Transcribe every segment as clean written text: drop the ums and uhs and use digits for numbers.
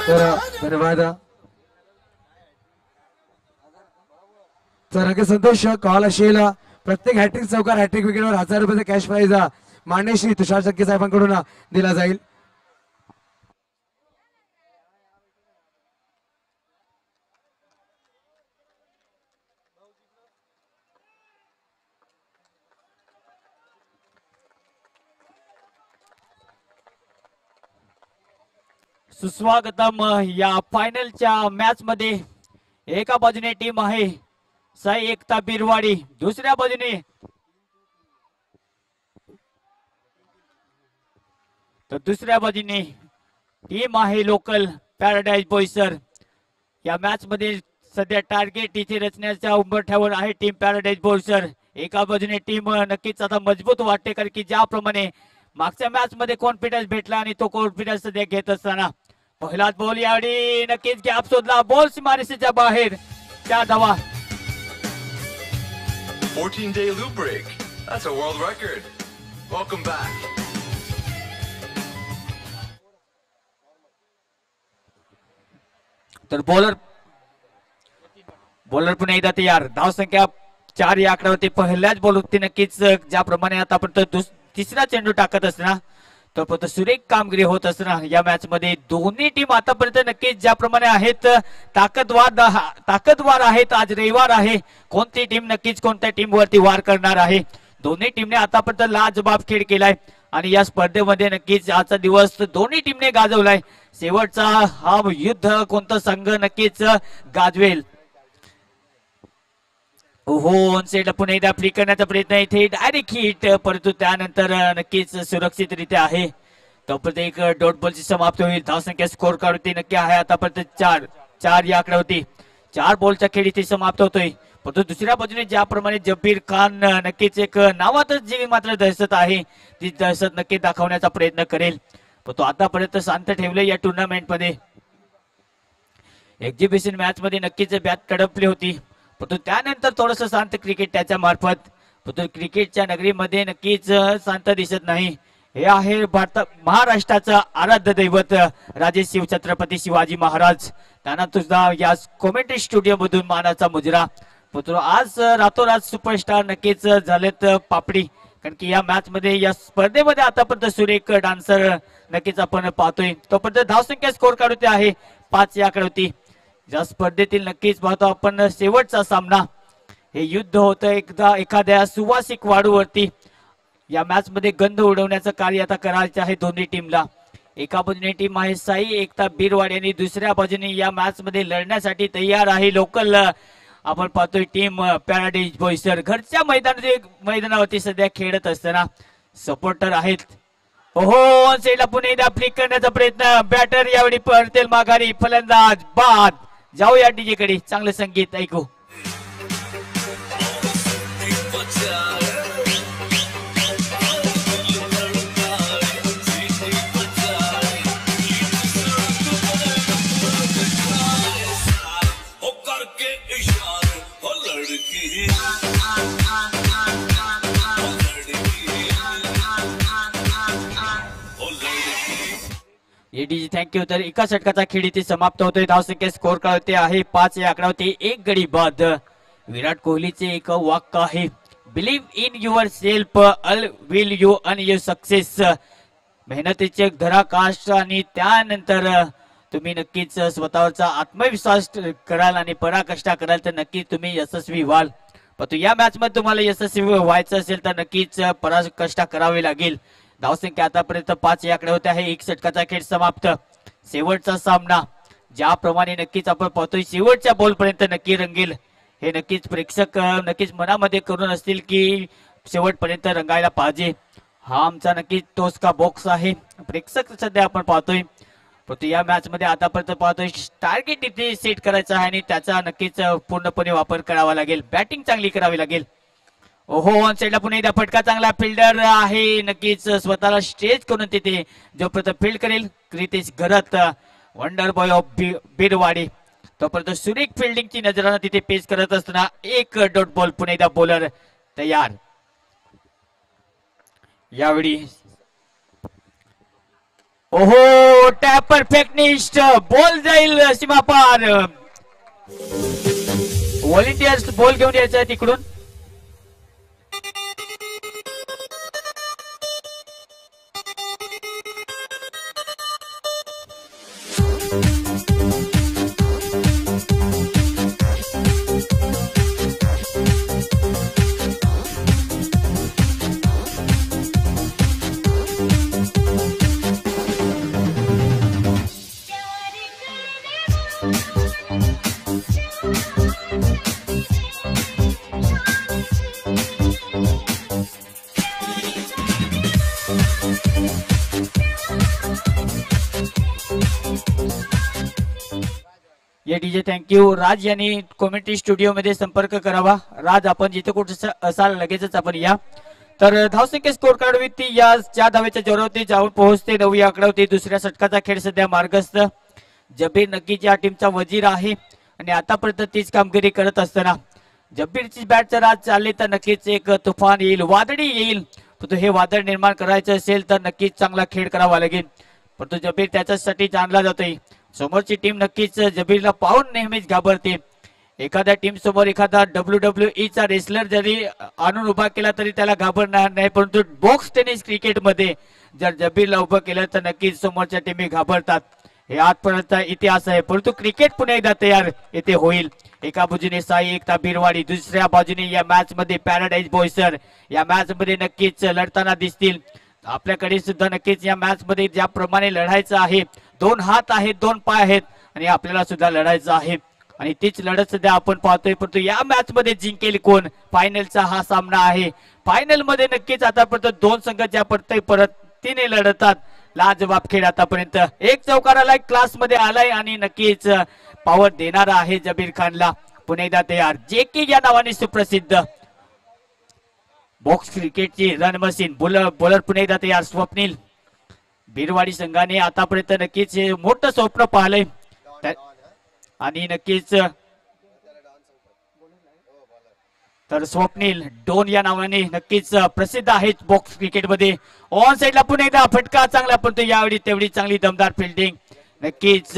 धन्यवाद। तर संतोष कॉल असेल प्रत्येक हॅट्रिक चौकार हॅट्रिक विकेटवर 1000 रुपयाचा कॅश प्राइज मान्य श्री तुषार चक्के साहेबांकडून दिला जाईल। सुस्वागतम या फायनलच्या मॅच मध्ये एका बाजूने टीम आहे साई एकता बिरवाडी, दुसऱ्या बाजूने टीम आहे लोकल पॅराडाइज बोईसर। या मॅच मध्ये सध्या टार्गेट इथे रचण्याच्या उंबरठ्यावर आहे टीम पॅराडाइज बोईसर। एका बाजूने टीम नक्कीच आता मजबूत वाटते, कारण की ज्याप्रमाणे मागच्या मॅच मध्ये कॉन्फिडन्स भेटला आणि तो कॉन्फिडन्स सध्या घेत असताना पहिलाच बॉल यावेळी नक्कीच गॅप शोधला, बॉल सीमारेषेच्या बाहेर 4 धावा। 14-day loop break. That's a world record. Welcome back. तर बॉलर पुन्हा एकदा तयार। धाव संख्या 4 या आकड्यावरती पहिल्याच बॉलवरती नक्कीच ज्याप्रमाणे आतापर्यंत तिसरा चेंडू टाकत असताना तो सुरेख कामगिरी होत असताना या मॅच मध्ये दोन्ही टीम आतापर्यंत नक्कीच ज्याप्रमाणे आहेत ताकदवार आहेत। आज रविवार आहे, कोणती टीम नक्कीच कोणत्या टीम वरती वार करणार आहे। दोन्ही टीमने आतापर्यंत लाजबाब खेळ केलाय आणि या स्पर्धेमध्ये नक्कीच आजचा दिवस दोन्ही टीमने गाजवलाय। शेवटचा हा युद्ध कोणता संघ नक्कीच गाजवेल। हो सेट पुन्हा एकदा फ्लिक करण्याचा प्रयत्न इथे डायरेक्ट हिट, परंतु त्यानंतर नक्कीच सुरक्षितरित्या आहे। तोपर्यंत एक डॉट बॉलची समाप्त होईल। धाव संख्या स्कोर काढते नक्की आहे आतापर्यंत 4 या आकड्यावरती 4 बॉलचा खेळ इथे समाप्त होतोय। परंतु दुसऱ्या बाजूने ज्याप्रमाणे जब्बीर खान नक्कीच एक नावातच जी मात्र दहशत आहे ती दहशत नक्की दाखवण्याचा प्रयत्न करेल, पण तो आतापर्यंत शांत ठेवले। या टुर्नामेंट मध्ये एक्झिबिशन मॅच मध्ये नक्कीच बॅट कडपली होती, परंतु त्यानंतर थोडस शांत क्रिकेट त्याच्या मार्फत, परंतु क्रिकेटच्या नगरीमध्ये नक्कीच शांत दिसत नाही। हे आहे महाराष्ट्राचं आराध्य दैवत राजे शिवछत्रपती शिवाजी महाराज, त्यांना तुझा या कॉमेंट्री स्टुडिओ मधून मानाचा मुजरा। परंतु आज रातोरात सुपरस्टार नक्कीच झालेत पापडी, कारण की या मॅच मध्ये या स्पर्धेमध्ये आतापर्यंत सुरेख डान्सर नक्कीच आपण पाहतोय। तोपर्यंत धाव संख्या स्कोर काढते आहे 5 या आकड्यावरती। या स्पर्धेतील नक्कीच पाहतो आपण शेवटचा सामना, हे युद्ध होतं एखाद्या सुवासिक वाढूवरती। या मॅच मध्ये गंध उडवण्याचं कार्य आता करायचे आहे दोन्ही टीमला। एका बाजूने टीम आहे साई एकता बिरवाडी आणि दुसऱ्या बाजूने या मॅच मध्ये लढण्यासाठी तयार आहे लोकल आपण पाहतोय टीम पॅराडाइज बोईसर। घरच्या मैदानावरती सध्या खेळत असताना सपोर्टर आहेत। ओहो सेटला पुन्हा एकदा फ्लिक करण्याचा प्रयत्न, बॅटर यावेळी परतेल माघारी, फलंदाज बाद। जाऊया डीजे कडे, चांगलं संगीत ऐकू। DJ thank you. तर एका षटकाचा खेळ इथे समाप्त होतोय। धाव संख्या स्कोर करते आहे 5 या आकड्यावरती 1 गडी बाद। विराट कोहलीचे एक वाक्य आहे, believe in yourself all will you on your success. मेहनतीचे धरा कास्ट आणि त्यानंतर तुम्ही नक्कीच स्वतःवरचा आत्मविश्वास कराल आणि पराकाष्ठा कराल तर नक्कीच तुम्ही यशस्वी व्हाल। परंतु या मॅच मध्ये तुम्हाला यशस्वी व्हायचं असेल तर नक्कीच पराकाष्ठा करावी लागेल। धाव संख्या आतापर्यंत 5 या आकडे होते आहे। 1 षटकाचा खेळ समाप्त। शेवटचा सामना ज्याप्रमाणे नक्कीच आपण पाहतोय शेवटच्या बॉल पर्यंत नक्की रंगेल, हे नक्कीच प्रेक्षक नक्कीच मनामध्ये करून असतील की शेवटपर्यंत रंगायला पाहिजे। हा आमचा नक्कीच तोच का बॉक्स आहे, प्रेक्षक सध्या आपण पाहतोय। परंतु या मॅच मध्ये आतापर्यंत पाहतोय टार्गेट इथे सेट करायचा आहे आणि त्याचा नक्कीच पूर्णपणे वापर करावा लागेल, बॅटिंग चांगली करावी लागेल। ओहो ऑन साइडला पुन्हा एकदा फटका, चांगला फिल्डर आहे नक्कीच स्वतःला स्ट्रेच करून तिथे जो प्रथम फील्ड करेल क्रितेश घरत वंडर बॉय ऑफ बिरवाडी। तोपर्यंत सुरेख फिल्डिंगची नजरानं तिथे पेश करत असताना 1 डॉट बॉल पुन्हा एकदा बॉलर तयार। यावेळी ओहो टॅप परफेक्टनिस्ट बॉल जाईल सीमापार. व्हॉलेंटियर्स बॉल घेऊन यायचा तिकडून. ये डीजे थँक्यू. राज यांनी कॉमेंट्री स्टुडिओ मध्ये संपर्क करावा. राज आपण जिथे कुठे असाल लगेचच आपण या. तर धावसंख्या स्कोर कार्ड वरती या 4 धावेच्या जोरावरती जाऊन पोहोचते 9 या आकड्यावरती. दुसऱ्या षटकाचा खेळ सध्या मार्गस्थ. जबीर नक्कीच या टीमचा वजीर आहे आणि आतापर्यंत तीच कामगिरी करत असताना जबीरची बॅटचा राज चालले तर नक्कीच एक तुफान येईल, वादळी येईल. परंतु हे वादळ निर्माण करायचं असेल तर नक्कीच चांगला खेळ करावा लागेल. परंतु जबीर त्याच्यासाठी जाणला जातोय. समोरची टीम नक्कीच जबीरला पाहून नेहमीच घाबरते. एखाद्या टीम समोर एखादा WWE चा रेसलर जरी आणून उभा केला तरी त्याला घाबरणार नाही. परंतु बॉक्स टेनिस क्रिकेट मध्ये जर जबीरला उभं केलं तर नक्कीच समोरच्या टीमी घाबरतात. हे आजपर्यंत इतिहास आहे. परंतु क्रिकेट पुन्हा एकदा तयार येथे होईल. एका बाजूने साई एकता बिरवाडी, दुसऱ्या बाजूने या मॅच मध्ये पॅराडाईज बोईसर या मॅच मध्ये नक्कीच लढताना दिसतील. आपल्याकडे सुद्धा नक्कीच या मॅच मध्ये ज्याप्रमाणे लढायचं आहे, 2 हात आहेत, 2 पाय आहेत आणि आपल्याला सुद्धा लढायचं आहे आणि तीच लढत सध्या आपण पाहतोय. परंतु या मॅच मध्ये जिंकेल कोण, फायनलचा हा सामना आहे. फायनल मध्ये नक्कीच आतापर्यंत 2 संघ ज्या पद्धतीने लढतात, लाजवाब खेळ आतापर्यंत. एक चौकाराला क्लास मध्ये आलाय आणि नक्कीच पॉवर देणारा आहे जबीर खानला. पुन्हा एकदा तयार जेके या नावाने सुप्रसिद्ध बॉक्स क्रिकेटची रन मशीन बॉलर पुन्हा एकदा तयार स्वप्नील. बिरवाडी संघाने आतापर्यंत नक्कीच मोठं स्वप्न पाहिलंय आणि नक्कीच तर स्वप्नील डोन या नावाने नक्कीच प्रसिद्ध आहेत बॉक्स क्रिकेटमध्ये. ऑन साइडला पुन्हा एकदा फटका चांगला, परंतु यावेळी तेवढी चांगली दमदार फिल्डिंग. नक्कीच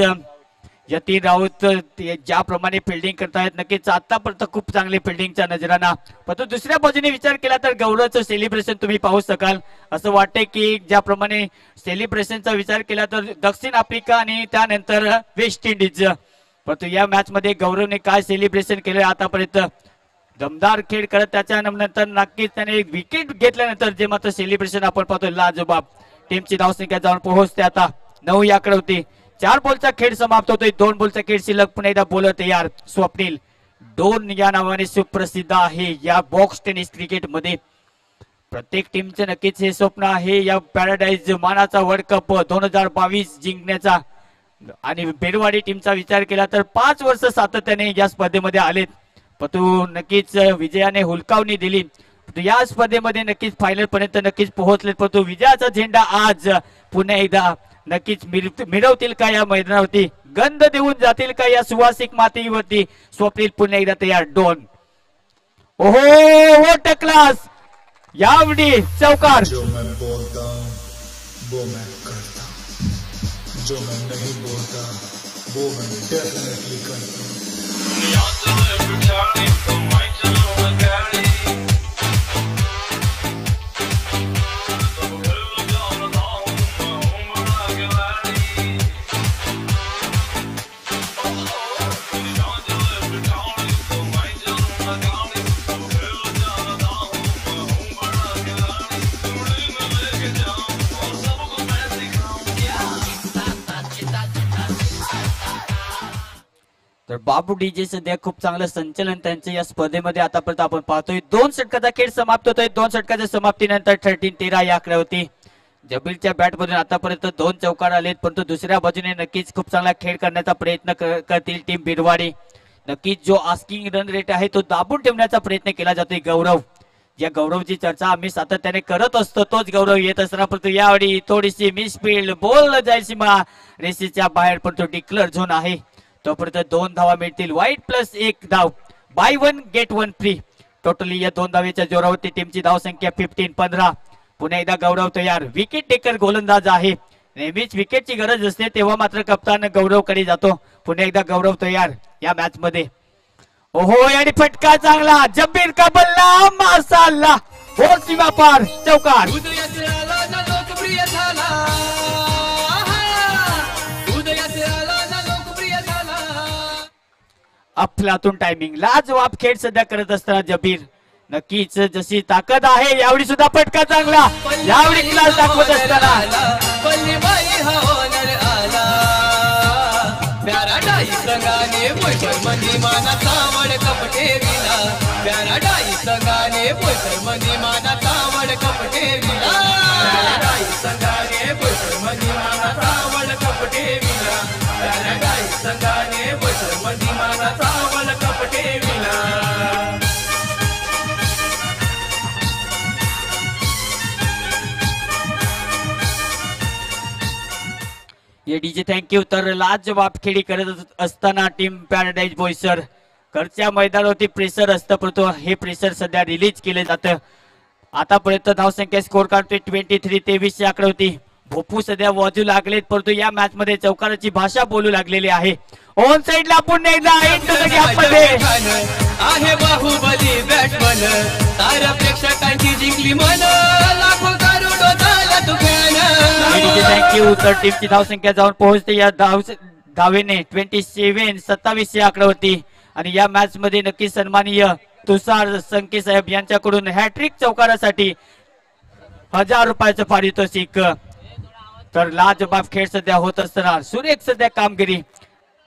यतीन राऊत ज्याप्रमाणे फिल्डिंग करतायत नक्कीच आतापर्यंत खूप चांगली फिल्डिंगचा नजराना. परंतु दुसऱ्या बाजूने विचार केला तर गौरवचं सेलिब्रेशन तुम्ही पाहू शकाल. असं वाटतंय की ज्याप्रमाणे सेलिब्रेशनचा विचार केला तर दक्षिण आफ्रिका आणि त्यानंतर वेस्ट इंडिज. परंतु या मॅच मध्ये गौरवने काय सेलिब्रेशन केलं आतापर्यंत, दमदार खेळ करत त्याच्यानंतर नक्कीच त्याने एक विकेट घेतल्यानंतर जे मात्र सेलिब्रेशन आपण पाहतो लाजवाब. टीमची धावसंख्या जाऊन पोहोचते आता 9 या आकडे होती. 4 बॉलचा खेळ समाप्त होतोय. 2 बॉलचा खेळ शिल्लक. पुन्हा एकदा बॉलर तयार स्वप्नील डोन या नावाने सुप्रसिद्ध आहे या बॉक्स टेनिस क्रिकेट मध्ये. प्रत्येक टीमचे नक्कीच हे स्वप्न आहे या पॅराडाईज मानाचा वर्ल्ड कप 2022 जिंकण्याचा. आणि बेरवाडी टीमचा विचार केला तर 5 वर्ष सातत्याने या स्पर्धेमध्ये आलेत. परंतु नक्कीच विजयाने हुलकावणी दिली. या स्पर्धेमध्ये नक्कीच फायनल पर्यंत नक्कीच पोहोचलेत. परंतु विजयाचा झेंडा आज पुन्हा एकदा नक्कीच मिरवतील का या मैदानावरती, गंध देऊन जातील का या सुवासिक मातीवरती. स्वप्नील पुन्हा एकदा तयार डोन. ओहो व्हॉट अ क्लास. यावेळी चौकार. जो मैं बोलता हूँ वो मैं करता हूँ, जो मैं नहीं बोलता वो मैं डेफिनेटली करता हूँ. तर बाबू डीजे सध्या खूप चांगलं संचलन त्यांचं या स्पर्धेमध्ये आतापर्यंत आपण पाहतोय. 2 षटकाचा खेळ समाप्त होतोय. 2 षटकाच्या समाप्तीनंतर 13-13 या आकडे होती. जबीरच्या बॅटमधून आतापर्यंत 2 चौकार आलेत. परंतु दुसऱ्या बाजूने नक्कीच खूप चांगला खेळ करण्याचा प्रयत्न करतील टीम बिरवाडी. नक्कीच जो आस्किंग रन रेट आहे तो दाबून ठेवण्याचा प्रयत्न केला जातोय. गौरव, या गौरवची चर्चा आम्ही सातत्याने करत असतो, तोच गौरव येत असताना परंतु यावेळी थोडीशी मिसफील्ड बॉल जाईल सीमा रेषेच्या बाहेर. परंतु डिक्लेअर झोन आहे तोपर्यंत 2 धावा मिळतील. वाईट प्लस 1 धाव, बाय 1 गेट 1 फ्री. टोटली या 2 धावेच्या जोरावरती टीमची धावसंख्या 15-15. पुन्हा एकदा गौरव तयार, विकेट टेकर गोलंदाज आहे. नेहमीच विकेटची गरज असते तेव्हा मात्र कप्तान गौरवकडे जातो. पुन्हा एकदा गौरव तयार या मॅच मध्ये. ओहो आणि फटका चांगला, जब्बीर का बल्ला मासाला, हो सीमा पार, चौकार. उदयाचे आला ना लोकप्रिय झाला, उदयाचे आला ना लोकप्रिय झाला. अफलातून टायमिंग, लाजवाब खेळ सध्या करत असताना जबीर नक्कीच जशी ताकद आहे यावेळी सुद्धा फटका चांगला, यावेळी क्लास दाखवत असताना पल्लीबाई हा होणार आला, प्यारा डाई संगाने बोईसर मंदी मानाचा वड कपटे विला, प्यारा डाई संगाने बोईसर मंदी मानाचा वड कपटे विला, प्यारा डाई संगाने बोईसर मंदी मानाचा वड कपटे विला, प्यारा डाई संगाने बोईसर मंदी मानाचा वड कपटे विला. ये डीजे थँक्यू. तर लाजवाब खेळी करत असताना टीम पॅराडाईज बॉयसर घरच्या मैदानावरती प्रेशर असतं, परंतु हे प्रेशर सध्या रिलीज केले जातं. आतापर्यंत धावसंख्या स्कोर काढतोय 23 23 आकड्यावरती. भोपू सध्या वाजू लागलेत, परंतु या मॅच मध्ये चौकाराची भाषा बोलू लागलेली आहे. ऑन साइडला पुन्हा एकदा आहे बाहुबली बॅटमन, साऱ्या प्रेक्षकांची जिंकली मन, लाखो करोडो झाला तू थँक्यू. तर टीमची धावसंख्या जाऊन पोहोचते या धावेने 27 या आकड्यावरती. आणि या मॅच मध्ये नक्की सन्माननीय तुषार संके साहेब यांच्याकडून हॅट्रिक चौकारासाठी 1000 रुपयाचं पारितोषिक. तर लाजबाब खेळ सध्या होत असताना सुरेख सध्या कामगिरी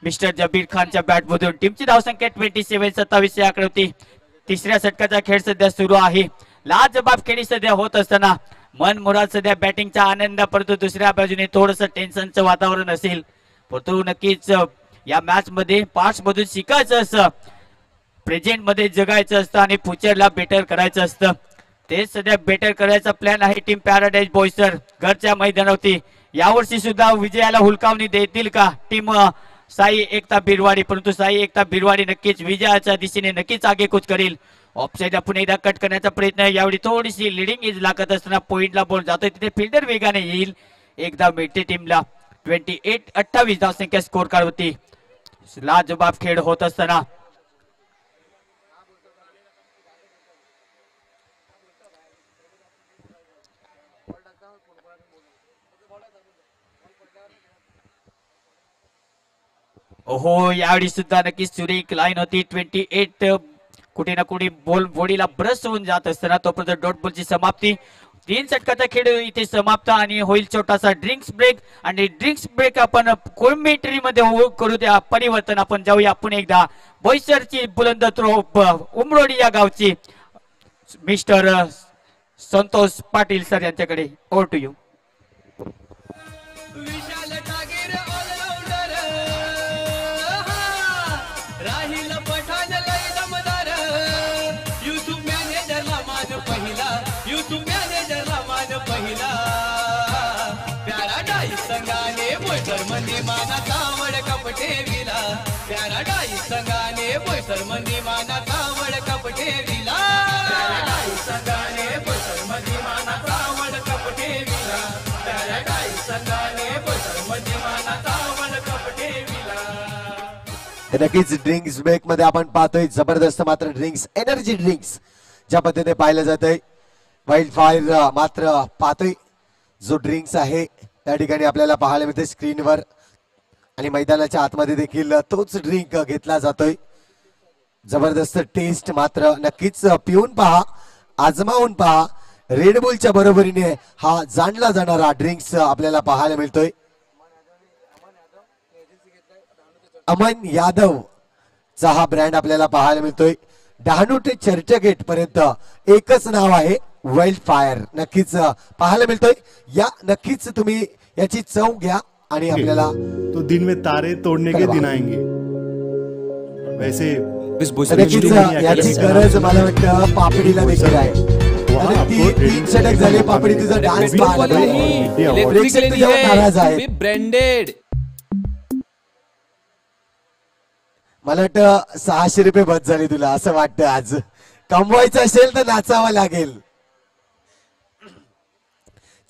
मिस्टर जबीर खानच्या बॅट मधून. टीमची धावसंख्या 27 या आकड्यावरती. तिसऱ्या षटकाचा खेळ सध्या सुरू आहे. लाजबाब खेळी सध्या होत असताना मन मुराद सध्या बॅटिंगचा आनंद, परंतु दुसऱ्या बाजूने थोडस टेन्शनचं वातावरण असेल. परंतु नक्कीच या मॅच मध्ये पास्ट मधून शिकायचं असतं, प्रेझेंट मध्ये जगायचं असतं आणि फ्युचरला बेटर करायचं असतं. ते सध्या बेटर करायचा प्लॅन आहे टीम पॅराडाईज बॉयसर घरच्या मैदानावरती. यावर्षी सुद्धा विजयाला हुलकावणी देतील का टीम साई एकता बिरवाडी, परंतु साई एकता बिरवाडी नक्कीच विजयाच्या दिशेने नक्कीच आगेकूच करेल. ऑफसाईडला पुन्हा एकदा कट करण्याचा प्रयत्न, यावेळी थोडीशी लिडिंग एज लागत असताना पॉइंटला बॉल जातोय, तिथे फिल्डर वेगाने येईल. एकदा मिळते टीमला 28-28 धावसंख्या स्कोर कार्ड होती. लाजबाब खेळ होत असताना ओहो यावेळी सुद्धा नक्कीच सुरेख लाईन होती. 28 कुठे ना कुठे बॉल बॉडीला ब्रश होऊन जात असताना तोपर्यंत डॉट बॉलची समाप्ती. 3 षटकाचा खेळ इथे समाप्त आणि होईल छोटासा ड्रिंक्स ब्रेक. आणि ड्रिंक्स ब्रेक आपण कॉमेंट्री मध्ये करू द्या परिवर्तन. आपण जाऊया पुन्हा एकदा बोईसरची बुलंद थ्रो उमरोडी या गावची मिस्टर संतोष पाटील सर यांच्याकडे. Over to you. Vishal Tagir allrounder, Rahil Pathan लय दमदार, युट्यूब मॅनेजरला मान पहिला, युट्यूब मॅनेजरला मान पहिला, पॅराडाईज संघाने बोईसर मंदी मानाचा वड कपटे विला, पॅराडाईज संघाने बोईसर मंदी मानाचा वड कपटे विला, पॅराडाईज संघाने बोईसर मंदी मानाचा वड कपटे विला, पॅराडाईज संघाने बोईसर मंदी मानाचा वड कपटे विला. नक्कीच ड्रिंक्स ब्रेक मध्ये आपण पाहतोय जबरदस्त मात्र ड्रिंक्स एनर्जी ड्रिंक्स ज्या पद्धतीने पाहिलं जात आहे. वाईल्ड फायर मात्र पाहतोय जो ड्रिंक्स आहे त्या ठिकाणी आपल्याला पाहायला मिळते स्क्रीनवर आणि मैदानाच्या आतमध्ये देखील तोच ड्रिंक घेतला जातोय. जबरदस्त टेस्ट मात्र नक्कीच पिऊन पहा, आजमावून पहा. रेडबुलच्या बरोबरीने हा जाणला जाणारा ड्रिंक्स आपल्याला पाहायला मिळतोय. अमन यादव चा हा ब्रँड आपल्याला पाहायला मिळतोय. डहाणू ते चर्चगेट पर्यंत एकच नाव आहे वाईल्ड फायर. नक्कीच पाहायला मिळतोय. या नक्कीच तुम्ही याची चव घ्या आणि आपल्याला तो दिन में तारे तोड़ने के दिन आएंगे. वैसे नक्कीच याची गरज मला वाटतं पापडीला देखील आहे. आणि 3 षटक झाले पापडी तुझा डान्स पाहतोय. प्रेक्षक तुझ्यावर नाराज आहे. ब्रँडेड मला वाटतं 600 रुपये बस झाले तुला असं वाटतं. आज कमवायचं असेल तर नाचावं लागेल.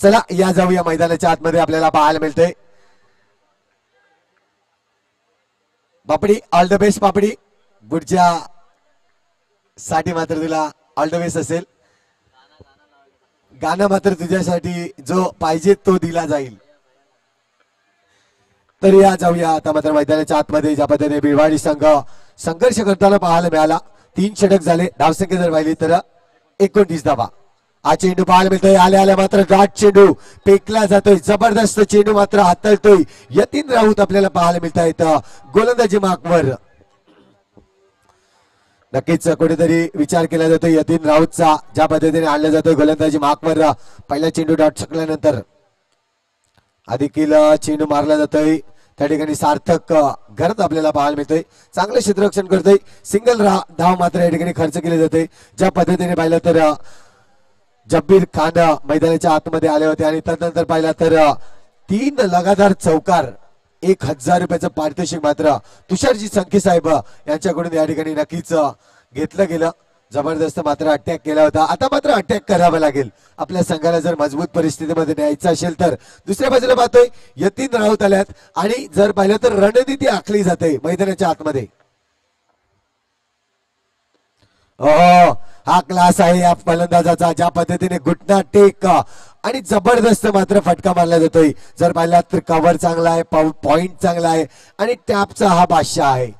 चला या जाऊया मैदानाच्या आतमध्ये आपल्याला पाहायला मिळतंय. पापडी ऑल द बेस्ट पापडी. पुढच्या साठी मात्र तुला ऑल द बेस्ट असेल. गाणं मात्र तुझ्यासाठी जो पाहिजे तो दिला जाईल. तर या जाऊया आता मात्र मैदानाच्या आतमध्ये. ज्या पद्धतीने भिवाडी संघ संघर्ष करताना पाहायला मिळाला. 3 षटक झाले. धावसंख्या जर पाहिली तर 29 धावा. हा चेंडू पाहायला मिळतोय. आल्या आल्या मात्र गाठ चेंडू फेकला जातोय. जबरदस्त चेंडू मात्र हाताळतोय यतीन राऊत आपल्याला पाहायला मिळत आहेत गोलंदाजी मार्कवर. नक्कीच कुठेतरी विचार केला जातोय यतीन राऊतचा. ज्या पद्धतीने आणला जातोय गोलंदाजी मार्कवर. पहिला चेंडू डॉट शकल्यानंतर अधिकील चेंडू मारला जातोय. त्या ठिकाणी सार्थक घरात आपल्याला पाहायला मिळतोय. चांगलं क्षेत्ररक्षण करतोय. सिंगल धाव मात्र या ठिकाणी खर्च केले जाते. ज्या पद्धतीने पाहिलं तर जब्बीर खान मैदानाच्या आतमध्ये आले होते आणि त्यानंतर पाहिला तर 3 लगातार चौकार. 1000 रुपयाचं पारितोषिक मात्र तुषारजी संखे साहेब यांच्याकडून या ठिकाणी नक्कीच घेतलं गेलं. जबरदस्त मात्र अटॅक केला होता. आता मात्र अटॅक करावा लागेल आपल्या संघाला जर मजबूत परिस्थितीमध्ये न्यायचं असेल तर. दुसऱ्या बाजूला पाहतोय यतीन राऊत आल्यात आणि जर पाहिलं तर रणनीती आखली जाते मैदानाच्या आतमध्ये. हा क्लास आहे या फलंदाजाचा. ज्या पद्धतीने घुटना टेक आणि जबरदस्त मात्र फटका मारला जातोय. जर पाहिला तर कव्हर चांगला आहे. पॉइंट चांगला आहे आणि टॅपचा हा बादशाह आहे.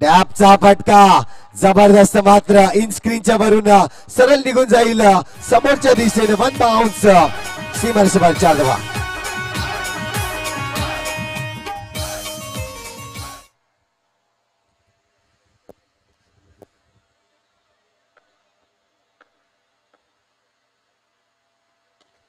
टॅपचा फटका जबरदस्त मात्र इन स्क्रीनच्या वरून सरळ निघून जाईल समोरच्या दिशेने. 1 बाउन्स सीमारेषेवर 4 धावा.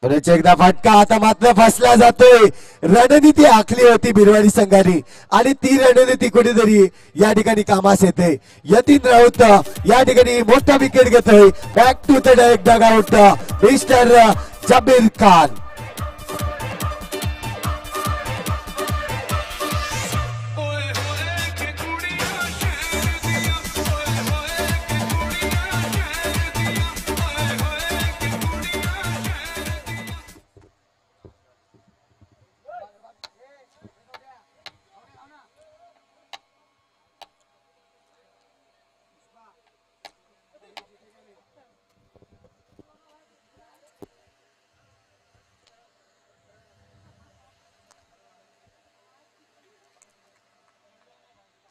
परत एकदा फटका. आता मात्र फसला जातोय. रणनीती आखली होती भिरवाडी संघाने आणि ती रणनीती कुठेतरी या ठिकाणी कामास येते. यतीन राऊत या ठिकाणी मोठा विकेट घेतोय. Back to the dugout mister Jabir Khan.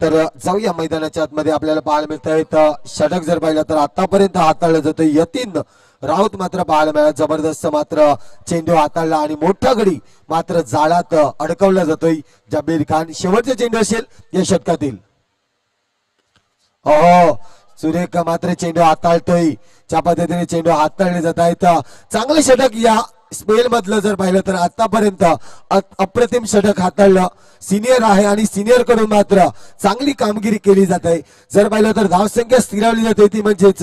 तर जाऊया मैदानाच्या आतमध्ये. आपल्याला पाहायला मिळत आहेत षटक जर पाहिलं तर आतापर्यंत हाताळलं जातं यतीन राऊत मात्र पाहायला मिळाला. जबरदस्त मात्र चेंडू हाताळला आणि मोठा गडी मात्र जाळात अडकवला जातोय जबीर खान. शेवटचा चेंडू असेल या षटकातील. हो सुरेख मात्र चेंडू हाताळतोय. ज्या पद्धतीने चेंडू हाताळले जात आहेत. चांगलं षटक या स्पेल मधलं जर पाहिलं तर आतापर्यंत अप्रतिम षटक हाताळलं. सिनियर आहे आणि सिनियर कडून मात्र चांगली कामगिरी केली जात आहे. जर पाहिलं तर धावसंख्या स्थिरावली जाते ती म्हणजेच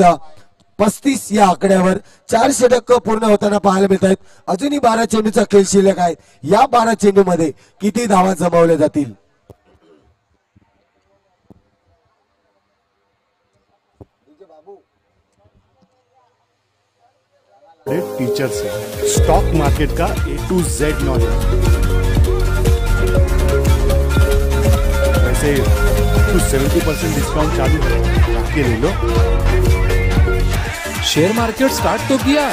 35 या आकड्यावर. 4 षटक पूर्ण होताना पाहायला मिळत आहेत. अजूनही 12 चेंडूचा खेळ शिल्लक आहे. या 12 चेंडू मध्ये किती धावा जमवल्या जातील. टीचर से स्टॉक मार्केट का A to Z नॉलेज. वैसे कुछ 70% डिस्काउंट चालू है, आके ले लो. शेयर मार्केट स्टार्ट तो किया,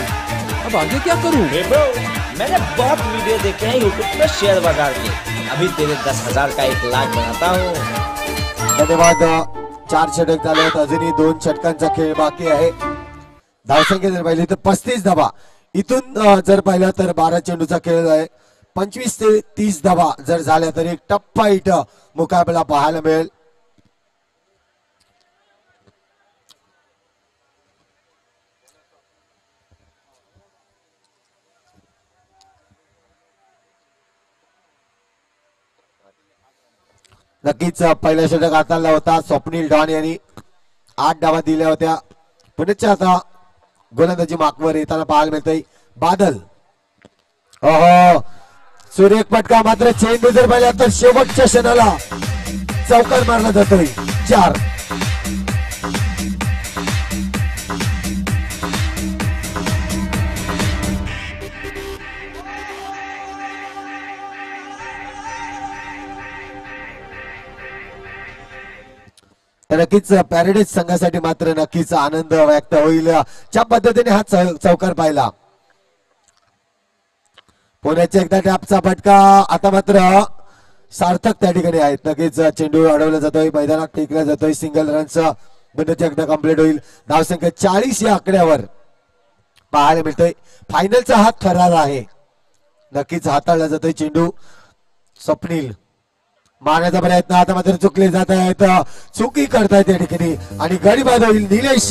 अब आगे क्या करूं? मैंने बहुत वीडियो देखे हैं यूट्यूब पे शेयर बाजार के. अभी तेरे 10,000 का 1 लाख बनाता हूँ. धन्यवाद. 4 षटक झाले आहेत. अजूनही 2 षटकांचा खेळ बाकी आहे. धावसंख्या जर पाहिली तर 35 धावा. इथून जर पाहिलं तर 12 चेंडूचा खेळ आहे. 25 ते 30 धावा जर झाल्या तर एक टप्पा इथं मुकाबला पाहायला मिळेल. नक्कीच पहिला षटक हाताळला होता स्वप्नील डॉन यांनी. 8 धावा दिल्या होत्या. पुढच्या आता गोलंदाजी मार्कवर येताना पाहायला मिळतंय बादल. सुरेख फटका मात्र चेंडू जर पाहिला तर शेवटच्या क्षणाला चौकार मारला जातोय 4. नक्कीच पॅरेडाईज संघासाठी मात्र नक्कीच आनंद व्यक्त होईल ज्या पद्धतीने हा चौकार पाहिला. पुण्याच्या एकदा टॅपचा फटका आता मात्र सार्थक त्या ठिकाणी आहेत. नक्कीच चेंडू अडवला जातोय, मैदानात टेकला जातोय. सिंगल रनचा पुण्याच्या एकदा कंप्लीट होईल. धावसंख्या 40 या आकड्यावर पाहायला मिळतोय. फायनलचा हात फरार आहे. नक्कीच हाताळला जातोय चेंडू. स्वप्नील मारण्याचा प्रयत्न आता मात्र चुकले जात आहेत, चुकी करतायत या ठिकाणी आणि गडी बाद होईल. निलेश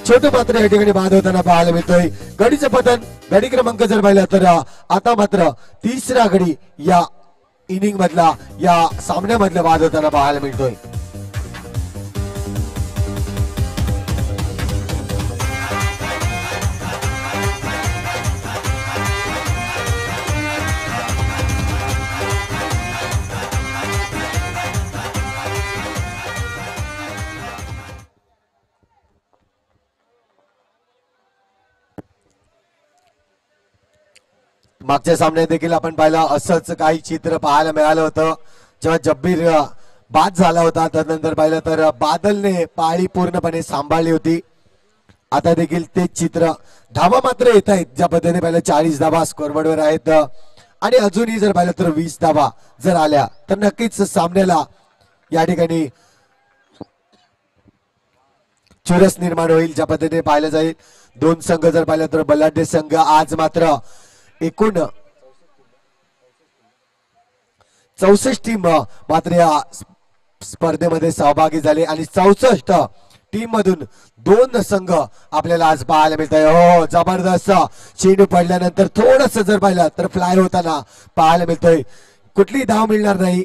छोटू मात्र या ठिकाणी बाद होताना पाहायला मिळतोय. गडीचं पतन, गडी क्रमांक जर पाहिला तर आता मात्र तिसरा गडी या इनिंग मधला, या सामन्यामधला बाद होताना पाहायला मिळतोय. मागच्या सामन्यात देखील आपण पाहिलं असंच काही चित्र पाहायला मिळालं होतं जेव्हा जब्बीर बाद झाला होता. त्यानंतर पाहिलं तर बादलने पाळी पूर्णपणे सांभाळली होती. आता देखील तेच चित्र. धावा मात्र येत आहेत ज्या पद्धतीने पाहिलं 40 धावा स्कोरबोर्डवर आहेत आणि अजूनही जर पाहिलं तर 20 धावा जर आल्या तर नक्कीच सामन्याला या ठिकाणी चुरस निर्माण होईल ज्या पद्धतीने पाहिलं जाईल. दोन संघ जर पाहिलं तर बलाढ्य संघ आज मात्र एकूण 64 टीम मात्र या स्पर्धेमध्ये सहभागी झाले आणि 64 टीम मधून 2 संघ आपल्याला आज पाहायला मिळत आहे. हो, जबरदस्त चेंडू पडल्यानंतर थोडस जर पाहिलं तर फ्लाय होताना पाहायला मिळतोय. कुठलीही धाव मिळणार नाही.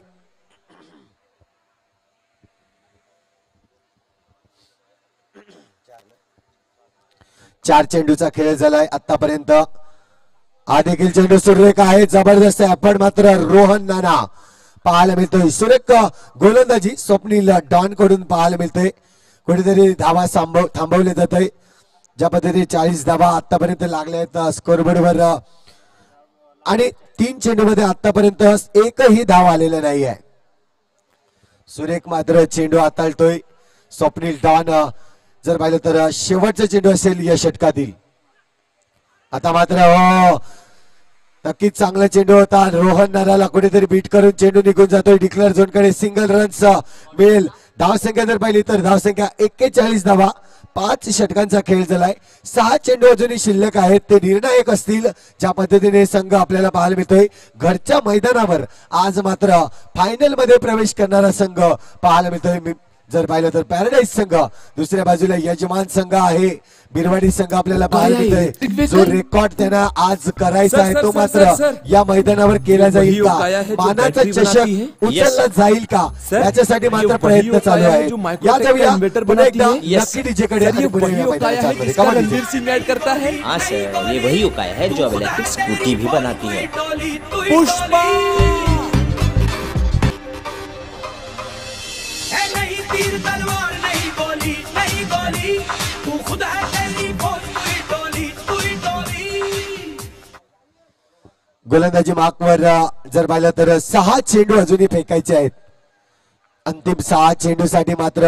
चार चेंडूचा खेळ झालाय आतापर्यंत. हा देखील चेंडू सुरेख आहे, जबरदस्त आहे. आपण मात्र रोहन नाना पाहायला मिळतोय. सुरेख गोलंदाजी स्वप्नील डॉन कडून पाहायला मिळतोय. कुठेतरी धावा थांबवले जात आहे. ज्या पद्धतीने 40 धावा आतापर्यंत लागल्या आहेत स्कोरबोर्डवर आणि 3 चेंडू मध्ये आतापर्यंत एकही धाव आलेला नाही आहे. सुरेख मात्र चेंडू हाताळतोय. स्वप्नील डॉन जर पाहिलं तर शेवटचा चेंडू असेल या षटकातील. आता मात्र हो, नक्कीच चांगला चेंडू होता. रोहन नाराला कुठेतरी बीट करून चेंडू निघून जातोय डिक्लेअर झोन कडे. सिंगल रन्स मिळेल. धावसंख्या जर पाहिली तर धावसंख्या 41 धावा. 5 षटकांचा खेळ झालाय. 6 चेंडू अजूनही शिल्लक आहेत, ते निर्णायक असतील. ज्या पद्धतीने संघ आपल्याला पाहायला मिळतोय घरच्या मैदानावर आज मात्र फायनल मध्ये प्रवेश करणारा संघ पाहायला मिळतोय. जर पाहिलं तर पॅराडाईज संघ, दुसऱ्या बाजूला यजमान संघ आहे बिरवाडी संघ आपल्याला पाहायला मिळतोय. जो रेकॉर्ड त्यांना आज करायचा आहे तो मात्र या मैदानावर केला जाईल का, मानाचा चषक उचलला जाईल का, याच्यासाठी मात्र प्रयत्न चालू आहे. या जाऊया पुन्हा एकदा नक्की डीजेकडे. रणवीर सिंह ऐड करता है. हाँ सर, ये वही उपाय है जो अब इलेक्ट्रिक स्कूटी भी बनाती है. पुष्पा तीर तलवार नहीं बोली, नहीं बोली, तू खुद है तेरी फौज, पूरी टोली, पूरी टोली. गोलंदाजी मार्कवर जर पाहिलं तर 6 चेंडू अजूनही फेकायचे आहेत. अंतिम 6 चेंडूसाठी मात्र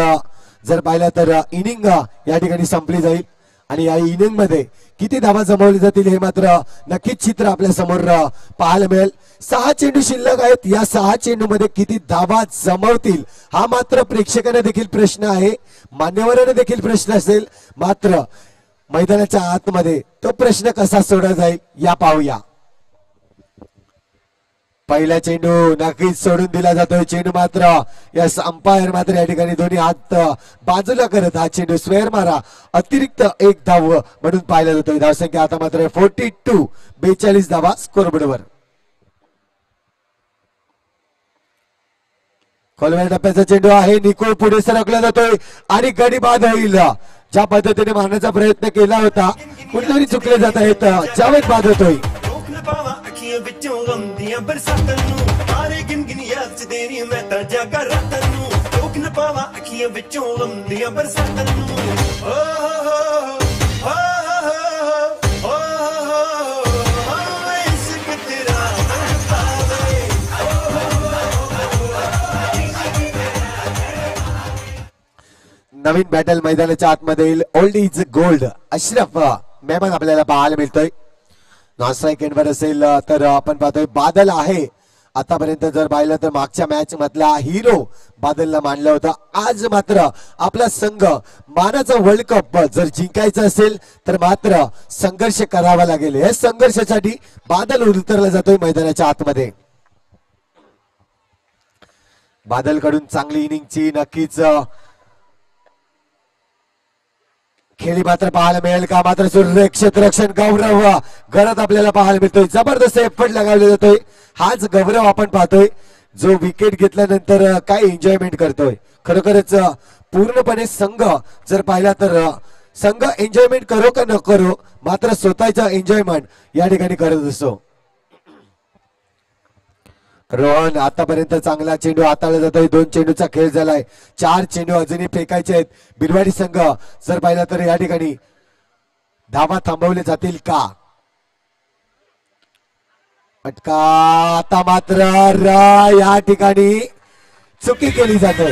जर पाहिलं तर इनिंग या ठिकाणी संपली जाईल आणि या इनिंग मध्ये किती धावा जमवली जातील हे मात्र नक्कीच चित्र आपल्या समोर पाहायला मिळेल. 6 चेंडू शिल्लक आहेत. या 6 चेंडू मध्ये किती धावा जमवतील हा मात्र प्रेक्षकांना देखील प्रश्न आहे, मान्यवरांना देखील प्रश्न असेल. मात्र मैदानाच्या आतमध्ये तो प्रश्न कसा सोडला जाईल या पाहूया. पहिला चेंडू नक्कीच सोडून दिला जातोय. चेंडू मात्र या अंपायर मात्र या ठिकाणी दोन्ही हात बाजूला करत हा चेंडू स्क्वेअर मारा अतिरिक्त 1 धाव म्हणून पाहिला जातोय. धावसंख्या आता मात्र 42, 42 धावा स्कोरबोर्डवर. खोलवर टप्प्याचा चेंडू आहे. निकोळ पुढे सरकला जातोय आणि गडी बाद होईल. ज्या पद्धतीने मारण्याचा प्रयत्न केला होता कुठेतरी चुकले जात आहेत. जावेद बाद होतोय. ਵਿੱਚੋਂ ਆਉਂਦੀਆਂ ਬਰਸਾਤਾਂ ਨੂੰ, ਸਾਰੇ ਗਿਣ ਗਿਣ ਯਾਦ ਚ ਦੇਣੀ ਮੈਂ ਤਾਂ ਜਾਗਾ ਰਾਤਾਂ ਨੂੰ. ਪਾਵਾ ਅੱਖੀਆਂ ਵਿੱਚੋਂ ਆਉਂਦੀਆਂ ਬਰਸਾਤਾਂ ਨੂੰ ਓ ਹੋ ਹੋ ਇਸ਼ਕ ਤੇਰਾ ਪਾਵੇ नवीन बॅटल मैदानाच्या आतमध्ये येईल. Old is gold. अशरफ मेहमान आपल्याला पाहायला मिळतोय. नॉन स्ट्राईक एंडवर असेल तर आपण पाहतोय बादल आहे. आतापर्यंत जर पाहिलं तर मागच्या मॅच मधला हिरो बादलला मानलं होतं. आज मात्र आपला संघ मानाचा वर्ल्ड कप जर जिंकायचा असेल तर मात्र संघर्ष करावा लागेल. या संघर्षासाठी बादल उतरला जातोय मैदानाच्या आतमध्ये. बादल कडून चांगली इनिंगची नक्कीच खेळी मात्र पाहायला मिळेल का? मात्र सूर्य क्षेत्ररक्षण गौरव घरात आपल्याला पाहायला मिळतोय. जबरदस्त एफर्ट लगावला जातोय. हाच गौरव आपण पाहतोय जो विकेट घेतल्यानंतर काय एन्जॉयमेंट करतोय. खरोखरच पूर्णपणे संघ जर पाहिला तर संघ एन्जॉयमेंट करो का न करो मात्र स्वतःचा एन्जॉयमेंट या ठिकाणी करत असतो. रोहन आतापर्यंत चांगला चेंडू हाताळला जातोय. 2 चेंडूचा खेळ झालाय. 4 चेंडू अजूनही फेकायचे आहेत. बिरवाडी संघ जर पाहिला तर या ठिकाणी धावा थांबवले जातील का? फटका आता मात्र या ठिकाणी चुकी केली जाते.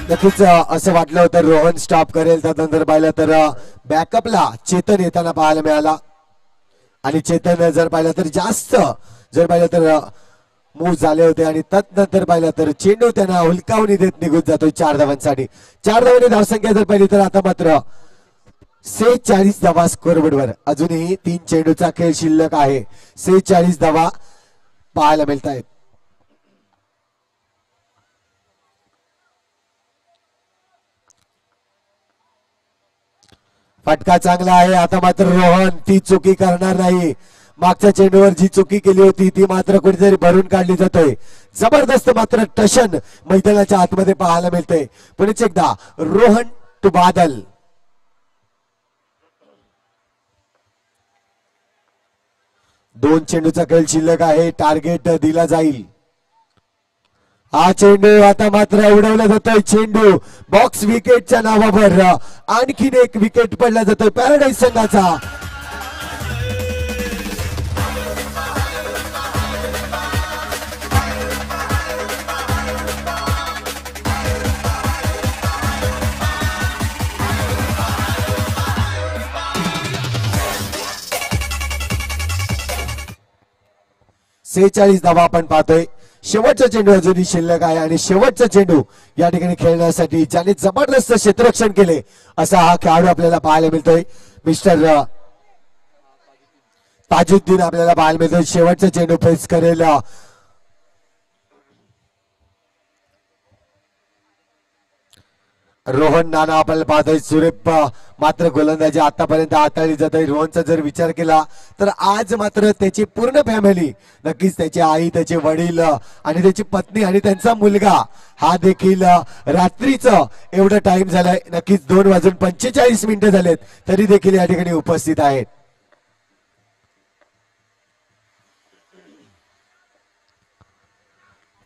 नक्कीच असं वाटलं होतं रोहन स्टॉप करेल. त्यानंतर पाहिलं तर बॅकअपला चेतन येताना पाहायला मिळाला आणि चेतन जर पाहिलं तर जास्त जर पाहिलं तर मूव झाले होते आणि त्यानंतर पाहिलं तर चेंडू त्यांना हुलकावणी देत निघून जातोय 4 धावांसाठी. 4 धावांनी धावसंख्या जर पाहिली तर आता मात्र 46 धावा स्कोरबोर्डवर. अजूनही 3 चेंडूचा खेळ शिल्लक आहे. 46 धावा पाहायला मिळत आहेत. फटका चांगला आहे. आता मात्र रोहन ती चुकी करणार नाही. मागच्या चेंडूवर जी चुकी केली होती ती मात्र कुठेतरी भरून काढली जातोय. जबरदस्त मात्र टशन मैदानाच्या आतमध्ये पाहायला मिळते. पुढेच एकदा रोहन टू बादल. दोन चेंडूचा खेळ शिल्लक आहे. टार्गेट दिला जाईल. हा चेंडू आता मात्र उडवला जातोय. चेंडू बॉक्स विकेटच्या नावावर आणखीन एक विकेट पडला जातोय पॅराडाईज संघाचा. सेहेचाळीस धावा आपण पाहतोय. शेवटचा चेंडू अजूनही शिल्लक आहे आणि शेवटचा चेंडू या ठिकाणी खेळण्यासाठी ज्याने जबरदस्त क्षेत्ररक्षण केले असा हा खेळाडू आपल्याला पाहायला मिळतोय. मिस्टर ताजुद्दीन आपल्याला पाहायला मिळतोय. शेवटचा चेंडू फेस करेल रोहन नाना आपल्याला पाहतोय. सुरेख मात्र गोलंदाजी आतापर्यंत हाताळली जाते. रोहनचा जर विचार केला तर आज मात्र त्याची पूर्ण फॅमिली नक्कीच त्याची आई, त्याचे वडील आणि त्याची पत्नी आणि त्यांचा मुलगा हा देखील रात्रीचं एवढं टाइम झालाय. नक्कीच 2:45 झालेत तरी देखील या ठिकाणी उपस्थित आहेत.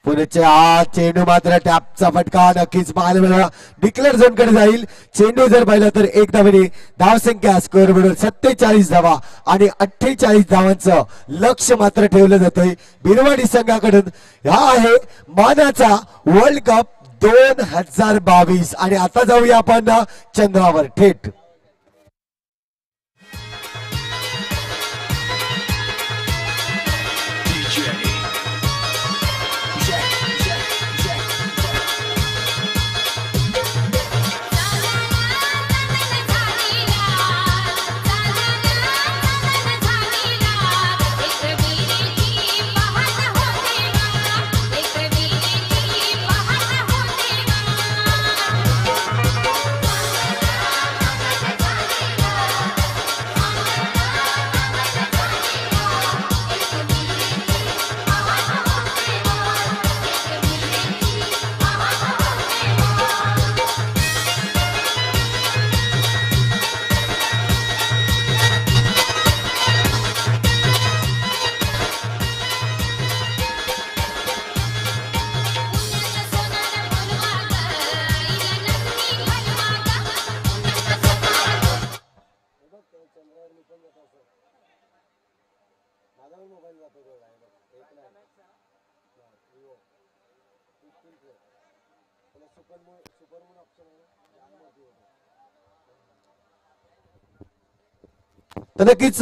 पुण्याच्या हा चेंडू मात्र टॅपचा फटका नक्कीच पाहायला मिळाला. डिक्लेअर झोन कडे जाईल. चेंडू जर पाहिला तर 1 धावेने धावसंख्या स्कोअर बोर्डवर 47 धावा आणि 48 धावांचं लक्ष मात्र ठेवलं जातंय बिरवाडी संघाकडून. हा आहे मानाचा वर्ल्ड कप 2022 आणि आता जाऊया आपण चंद्रावर थेट. तर नक्कीच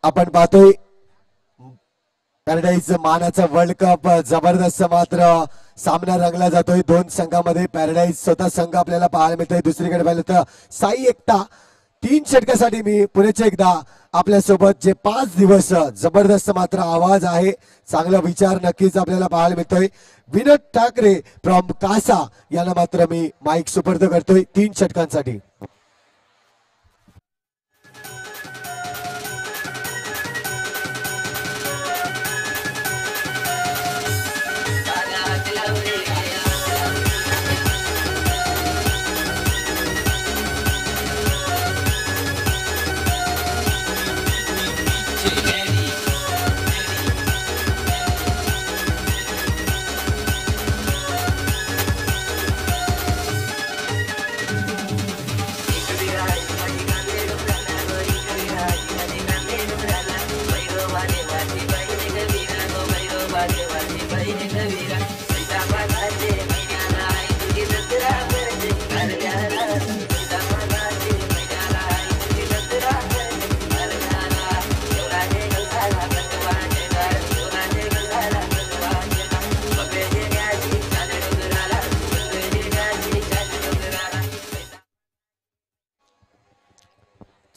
आपण पाहतोय पॅराडाईज मानाचा वर्ल्ड कप जबरदस्त मात्र सामना रंगला जातोय दोन संघामध्ये. पॅराडाईज स्वतः संघ आपल्याला पाहायला मिळतोय. दुसरीकडे पाहिलं तर साई एकता 3 षटकासाठी मी पुण्याचे एकदा आपल्या सोबत जे 5 दिवस जबरदस्त मात्र आवाज आहे, चांगला विचार नक्कीच आपल्याला पाहायला मिळतोय. विनोद ठाकरे फ्रॉम कासा यांना मात्र मी माईक सुपर्द करतोय 3 षटकांसाठी.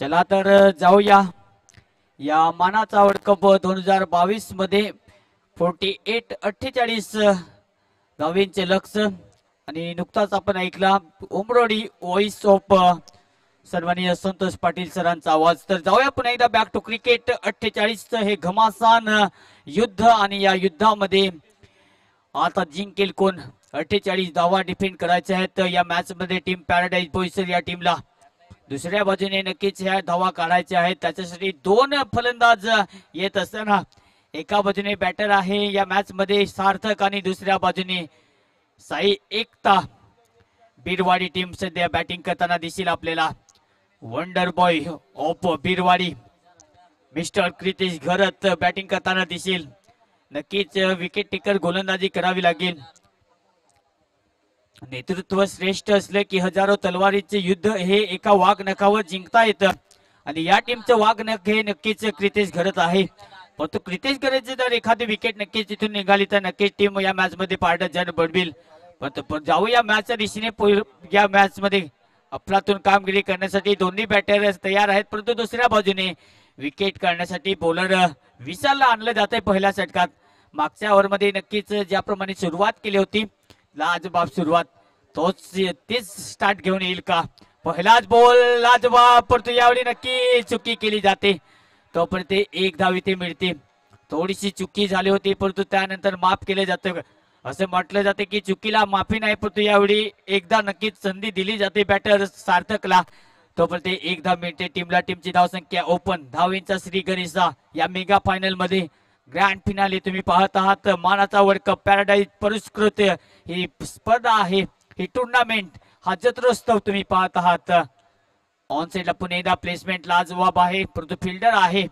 चला तर जाऊया या मानाचा वर्ल्ड कप 2022 मध्ये 48-48 धावींचे लक्ष्य. आणि नुकताच आपण ऐकला उमरोडी व्हॉइस ऑफ सन्माननीय संतोष पाटील सरांचा आवाज. तर जाऊया पुन्हा एकदा बॅक टू क्रिकेट. 48 हे घमासान युद्ध आणि या युद्धामध्ये आता जिंकेल कोण. 48 धावा डिफेंड करायचे आहेत या मॅच मध्ये टीम पॅराडाईज बोईसर या टीमला. दुसऱ्या बाजूने नक्कीच ह्या धावा काढायच्या आहेत. त्याच्यासाठी 2 फलंदाज येत असताना एका बाजूने बॅटर आहे या मॅच मध्ये सार्थक आणि दुसऱ्या बाजूने साई एकता. बीरवाडी टीम सध्या बॅटिंग करताना दिसेल आपल्याला. Wonder boy of Birwadi mister Kritesh Gharat batting करताना दिसेल. नक्कीच विकेट टेकर गोलंदाजी करावी लागेल. नेतृत्व श्रेष्ठ असले की हजारो तलवारीचे युद्ध हे एका वाघ नखावर जिंकता येतं. आणि या टीमचं वाघ नख हे नक्कीच क्रितेश घरत आहे. परंतु क्रितेश घरतची जर एखादी विकेट नक्कीच तिथून निघाली तर नक्कीच टीम या मॅच मध्ये पारडं जण बडविल. परंतु जाऊ या मॅचच्या दिशेने. या मॅच मध्ये अफलातून कामगिरी करण्यासाठी दोन्ही बॅटर तयार आहेत. परंतु दुसऱ्या बाजूने विकेट काढण्यासाठी बॉलर विशालला आणलं जात आहे पहिल्या षटकात. मागच्या ओव्हर मध्ये नक्कीच ज्याप्रमाणे सुरुवात केली होती लाजबाब सुरुवात तेच स्टार्ट घेऊन येईल का. पहिलाच बॉल लाजबाब. परंतु यावेळी नक्की चुकी केली जाते. तोपर्यंत 1 धाव इथे मिळते. थोडीशी चुकी झाली होती परंतु त्यानंतर माफ केले जाते. असे म्हटलं जाते की चुकीला माफी नाही. परंतु यावेळी एकदा नक्कीच संधी दिली जाते बॅटर सार्थकला. तोपर्यंत 1 धाव मिळते टीमला. टीमची धावसंख्या ओपन. धावेंचा श्री गणेशा या मेगा फायनल मध्ये ग्रँड फिनाले तुम्ही पाहत आहात. मानाचा वर्ल्ड कप पॅराडाईज पुरस्कृत ही स्पर्धा आहे, ही टुर्नामेंट, हा जत्रोत्सव तुम्ही पाहत आहात. ऑन साइडला पुन्हा एकदा प्लेसमेंट लाजवाब आहे परंतु फिल्डर आहे.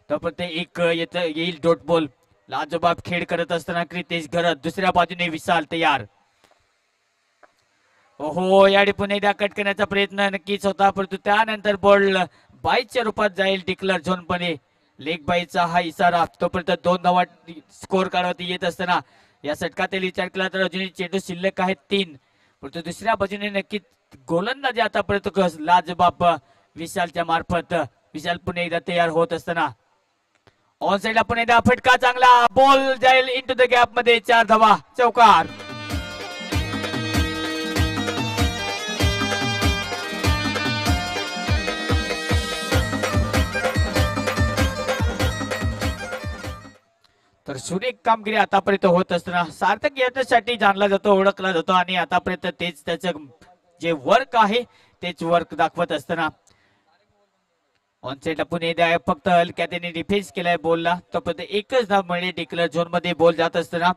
तोपर्यंत एक येईल डॉट बॉल. लाजवाब खेळ करत असताना क्रितेश घरत. दुसऱ्या बाजूने विशाल तयार. ओहो यावेळी पुन्हा एकदा कट करण्याचा प्रयत्न नक्कीच होता परंतु त्यानंतर बॉल बाईच्या रूपात जाईल डिक्लेअर झोन मध्ये. लेग बाईचा हा इशारा. तोपर्यंत 2 धावा स्कोर काढवती येत असताना या षटकातील विचार केला तर अजूनही चेंडू शिल्लक आहेत 3. परंतु दुसऱ्या बाजूने नक्कीच गोलंदाजी आतापर्यंत लाजबाब विशालच्या मार्फत. विशाल पुन्हा एकदा तयार होत असताना ऑन साइडला पुन्हा एकदा फटका चांगला. बॉल जाईल इंटू द गॅप मध्ये. 4 धावा चौकार. तर सुरेख कामगिरी आतापर्यंत होत असताना सार्थक याच्यासाठी जाणला जातो, ओळखला जातो आणि आतापर्यंत तेच त्याचं जे वर्क आहे तेच वर्क दाखवत असताना ऑनसेटला पुणे फक्त हलक्या त्याने डिफेन्स केलाय बॉलला. तोपर्यंत एकच धाव मिळेल. डिक्लेअर झोन मध्ये बॉल जात असताना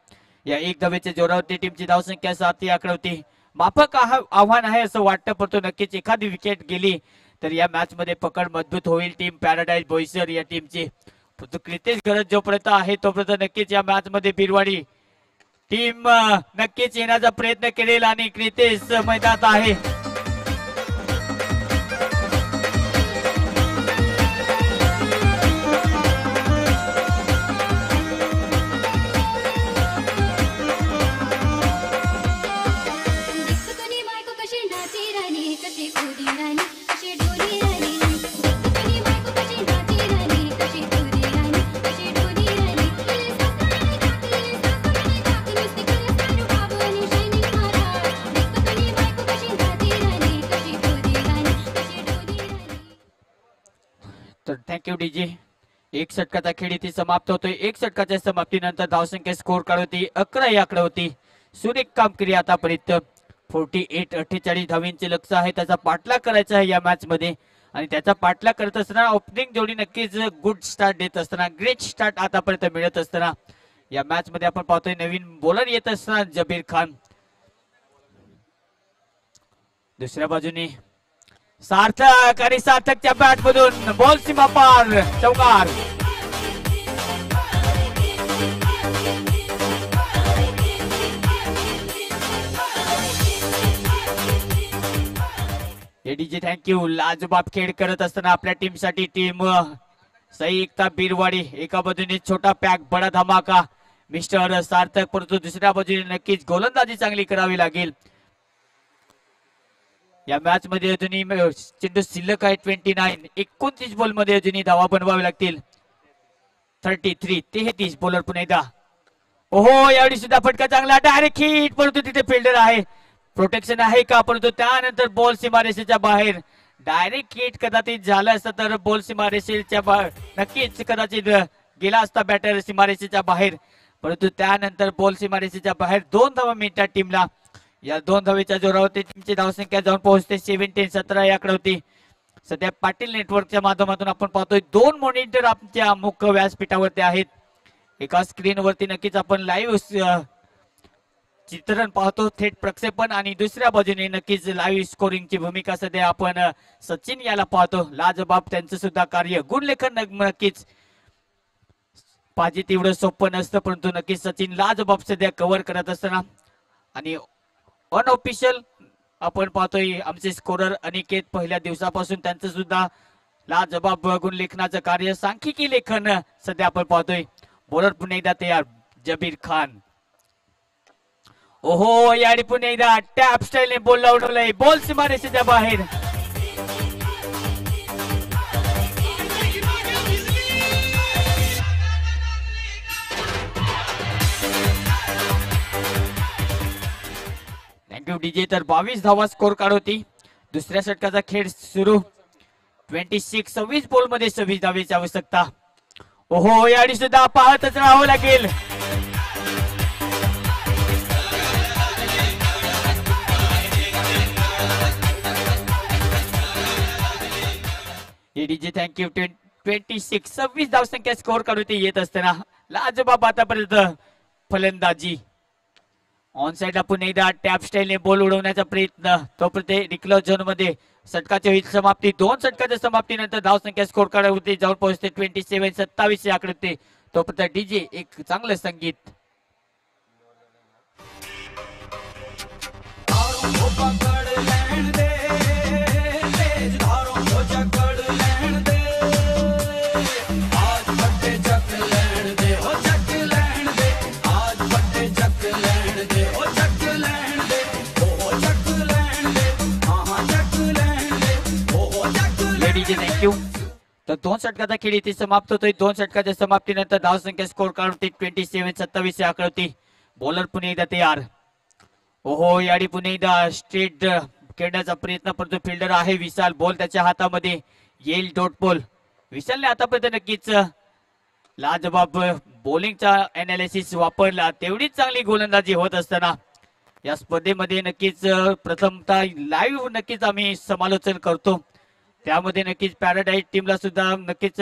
या 1 धावेच्या जोरावरती टीमची धावसंख्या 7 आकड्यावरती. माफक आव्हान आहे असं वाटतं परंतु नक्कीच एखादी विकेट गेली तर या मॅच मध्ये पकड मजबूत होईल टीम पॅराडाईज बोईसर या टीमची. परंतु क्रितेश गरज जोपर्यंत आहे तोपर्यंत नक्कीच या मॅच मध्ये बिरवाडी टीम नक्कीच येण्याचा प्रयत्न करेल आणि क्रितेश मैदानात आहे. तर थँक्यू डीजे. एक षटकाचा खेळ इथे समाप्त होतोय. एक षटकाच्या समाप्तीनंतर धावसंख्या स्कोर काढ होती 11 या आकडे होती. सुरेख कामगिरी आतापर्यंत 48-48 धावींचे लक्ष आहे. त्याचा पाठलाग करायचा आहे या मॅच मध्ये आणि त्याचा पाठलाग करत असताना ओपनिंग जोडी नक्कीच गुड स्टार्ट देत असताना ग्रेट स्टार्ट आतापर्यंत मिळत असताना या मॅच मध्ये आपण पाहतोय नवीन बॉलर येत असताना जबीर खान. दुसऱ्या बाजूने सार्थक आणि सार्थकच्या बॅट मधून बॉल सीमा पार चौकार. ADJ thank you. लाजबाब खेळ करत असताना आपल्या टीम साठी टीम संयुक्ता बिरवाडी एका बाजूने छोटा पॅक बडा धमाका मिस्टर सार्थक, परंतु दुसऱ्या बाजूने नक्कीच गोलंदाजी चांगली करावी लागेल. या मॅच मध्ये अजूनही चेंडू शिल्लक आहे 29. 29 बॉल मध्ये अजूनही धावा बनवावे लागतील. 33 बॉलर पुन्हा एकदा. ओहो यावेळी सुद्धा फटका चांगला डायरेक्ट हिट, परंतु तिथे फिल्डर आहे. प्रोटेक्शन आहे का, परंतु त्यानंतर बॉल सीमारेषेच्या बाहेर. डायरेक्ट हिट कदाचित झालं असतं तर बॉल सीमारेषेच्या बाहेर नक्कीच कदाचित गेला असता बॅटर सीमारेषेच्या बाहेर, परंतु त्यानंतर बॉल सीमारेषेच्या बाहेर. 2 धावा मिळतात टीमला. या 2 धावेच्या जोरावरती टीमची धावसंख्या जाऊन पोहोचते 17 या आकडे होती. सध्या पाटील नेटवर्कच्या माध्यमातून आपण पाहतोय 2 मॉनिटर आमच्या मुख्य व्यासपीठावरती आहेत. एका स्क्रीनवरती नक्कीच आपण लाईव्ह चित्रण पाहतो, थेट प्रक्षेपण, आणि दुसऱ्या बाजूने नक्कीच लाईव्ह स्कोरिंगची भूमिका सध्या आपण सचिन याला पाहतो. लाजबाब त्यांचं सुद्धा कार्य गुणलेखन नक्कीच पाहिजे तेवढं सोपं नसतं, परंतु नक्कीच सचिन लाजबाब सध्या कव्हर करत असताना. आणि अनऑफिशियल आपण पाहतोय आमचे स्कोरर अनिकेत पहिल्या दिवसापासून त्यांचं सुद्धा लाजबाब गुणलेखनाचं कार्य सांख्यिकी लेखन सध्या आपण पाहतोय. बॉलर पुन्हा एकदा तयार जबीर खान. ओहो याडी पुन्हा एकदा टॅप स्टाईलने बॉल उडवलाय बॉल सीमारेषेच्या बाहेर. Thank you DJ. तर 22 धावा स्कोर कार्ड होती. दुसऱ्या षटकाचा खेळ सुरू. 26 बॉल मध्ये 26 धावेची आवश्यकता. ओहो याडी सुद्धा पाहतच राहावं लागेल. DJ thank you. 26 धावसंख्या स्कोर काढून येत असताना लाजबाब आतापर्यंत फलंदाजी. ऑन साइड पुन्हा एकदा टॅप स्टाईलने बॉल उडवण्याचा प्रयत्न. तोपर्यंत रिक्लोज झोन मध्ये षटकाची होईल समाप्ती. 2 षटकाच्या समाप्तीनंतर धावसंख्या स्कोर काढावरती जाऊन पोहोचते 27 या आकडे. तोपर्यंत डीजे एक चांगलं संगीत. थँक्यू. तर 2 षटकाचा खेळ इथे समाप्त होतोय. 2 षटकाच्या समाप्तीनंतर धावसंख्या स्कोर काढते 27 या आकडे होती. बॉलर पुन्हा एकदा तयार. ओहो याडी पुन्हा एकदा स्ट्रेट खेळण्याचा प्रयत्न, परंतु फिल्डर आहे विशाल. बॉल त्याच्या हातामध्ये येईल डॉट बॉल. विशालने आतापर्यंत नक्कीच लाजबाब बॉलिंगचा अनालिसिस वापरला, तेवढीच चांगली गोलंदाजी होत असताना या स्पर्धेमध्ये नक्कीच प्रथमतः लाईव्ह नक्कीच आम्ही समालोचन करतो. त्यामध्ये नक्कीच पॅराडाईज टीमला सुद्धा नक्कीच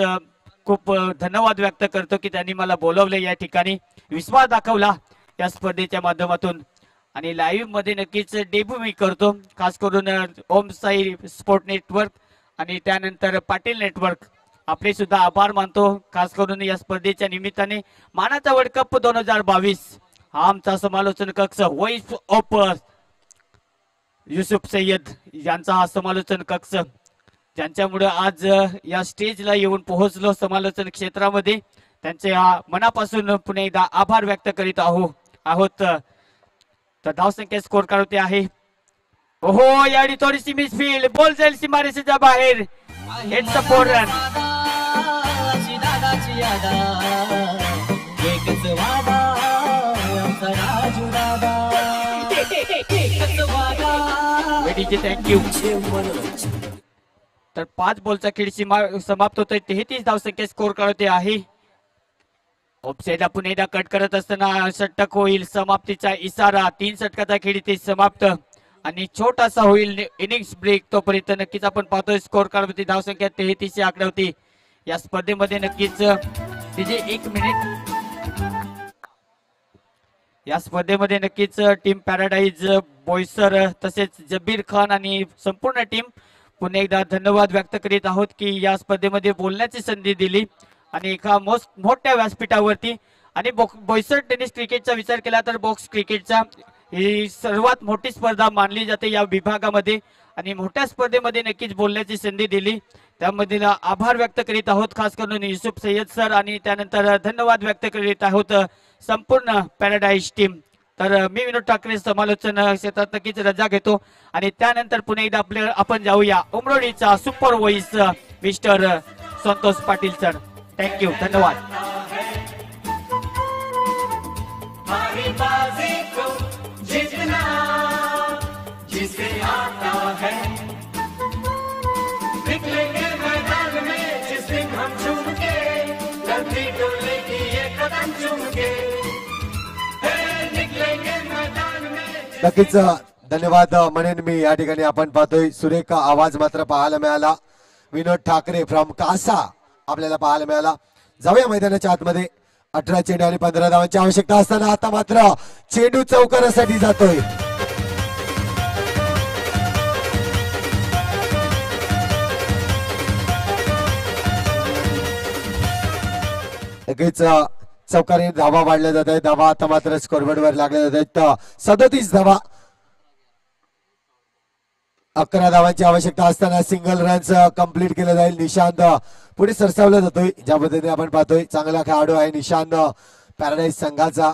खूप धन्यवाद व्यक्त करतो की त्यांनी मला बोलवले, या ठिकाणी विश्वास दाखवला या स्पर्धेच्या माध्यमातून. आणि लाईव्ह मध्ये नक्कीच डेब्यू मी करतो, खास करून ओम साई स्पोर्ट नेटवर्क आणि त्यानंतर पाटील नेटवर्क आपले सुद्धा आभार मानतो, खास करून या स्पर्धेच्या निमित्ताने मानाचा वर्ल्ड कप 2022 हा आमचा समालोचन कक्ष व्हॉइस ऑफ युसुफ सय्यद यांचा हा समालोचन कक्ष, ज्यांच्यामुळे आज या स्टेजला येऊन पोहोचलो समालोचन क्षेत्रामध्ये, त्यांचे मनापासून पुन्हा एकदा आभार व्यक्त करीत आहोत. तर धावसंख्या स्कोर करते आहे. ओहो, याडी थोडीशी मिसफील्ड, बॉल जाईल सीमारेषेच्या बाहेर. It's a 4 run. थँक्यू. तर 5 बॉलचा खेळ समाप्त होतोय. 33 धावसंख्या स्कोर करते आहे. ऑफसाईडला पुन्हा एकदा कट करत असताना षटक होईल, समाप्तीचा इशारा. 3 षटकाचा खेळ इथे समाप्त आणि छोटासा होईल इनिंग्स ब्रेक. तोपर्यंत नक्कीच आपण पाहतोय स्कोर कार्डवरती धावसंख्या 33 ची आकड्यावरती. या स्पर्धेमध्ये नक्कीच तिचे 1 मिनिट, या स्पर्धेमध्ये नक्कीच टीम पॅराडाईज बोईसर तसेच जबीर खान आणि संपूर्ण टीम पुन्हा एकदा धन्यवाद व्यक्त करीत आहोत की या स्पर्धेमध्ये बोलण्याची संधी दिली आणि एका मोठ्या व्यासपीठावरती. आणि बोईसर टेनिस क्रिकेटचा विचार केला तर बॉक्स क्रिकेटचा ही सर्वात मोठी स्पर्धा मानली जाते या विभागामध्ये आणि मोठ्या स्पर्धेमध्ये नक्कीच बोलण्याची संधी दिली, त्यामध्ये आभार व्यक्त करीत आहोत खास करून युसुफ सय्यद सर आणि त्यानंतर धन्यवाद व्यक्त करीत आहोत संपूर्ण पॅराडाईज टीम. तर मी विनोद ठाकरे समालोचन क्षेत्रात नक्कीच रजा घेतो आणि त्यानंतर पुन्हा एकदा आपण जाऊया उमरोडीचा super voice mister Santosh Patil sir. Thank you, धन्यवाद. जितना जिसे आता है, निकलेंगे मैदान में जिस दिन हम चूम के, धरती डोलेगी ये कदम चूम के, निकलेंगे मैदान में. नक्कीच धन्यवाद म्हणेन मी. या ठिकाणी आपण पाहतोय सुरेख आवाज मात्र पाहायला मिळाला. विनोद ठाकरे फ्रॉम कासा आपल्याला पाहायला मिळाला. जाऊया मैदानाच्या आतमध्ये. 18 चेंडू आणि 15 धावांची आवश्यकता असताना आता मात्र चेंडू चौकारासाठी जातोय. लगेच चौकारे धावा वाढल्या जात आहेत. धावा आता मात्र स्कोरबोर्ड वर लागल्या जात आहेत. 37 धावा, 11 धावांची आवश्यकता असताना सिंगल रन्स कंप्लीट केलं जाईल. निशांत पुढे सरसावला जातोय. ज्या पद्धतीने आपण पाहतोय चांगला खेळाडू आहे निशांत पॅराडाईज संघाचा.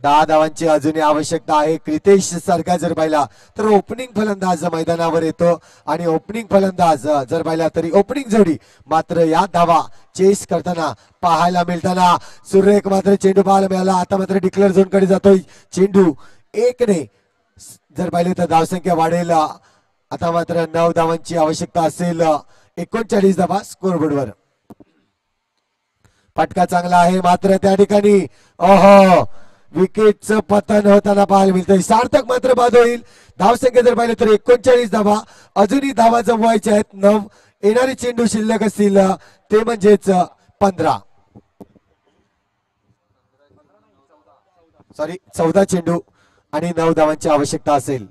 10 धावांची अजूनही आवश्यकता आहे. क्रितेश सारखा जर पाहिला तर ओपनिंग फलंदाज मैदानावर येतो आणि ओपनिंग फलंदाज जर पाहिला तरी ओपनिंग जोडी मात्र या धावा चेस करताना पाहायला मिळताना सुरेख मात्र चेंडू पाहायला मिळाला. आता मात्र डिक्लेअर झोन कडे जातोय चेंडू. 1 ने जर पाहिले तर धावसंख्या वाढेल. आता मात्र 9 धावांची आवश्यकता असेल. 39 धावा स्कोरबोर्डवर. फटका चांगला आहे मात्र त्या ठिकाणी विकेटचं पतन होताना पाहायला मिळतंय. सार्थक मात्र बाद होईल. धावसंख्या जर पाहिलं तर 39 धावा. अजूनही धावा जमवायच्या आहेत. 9 येणारे चेंडू शिल्लक असतील ते म्हणजेच 14 चेंडू आणि 9 धावांची आवश्यकता असेल.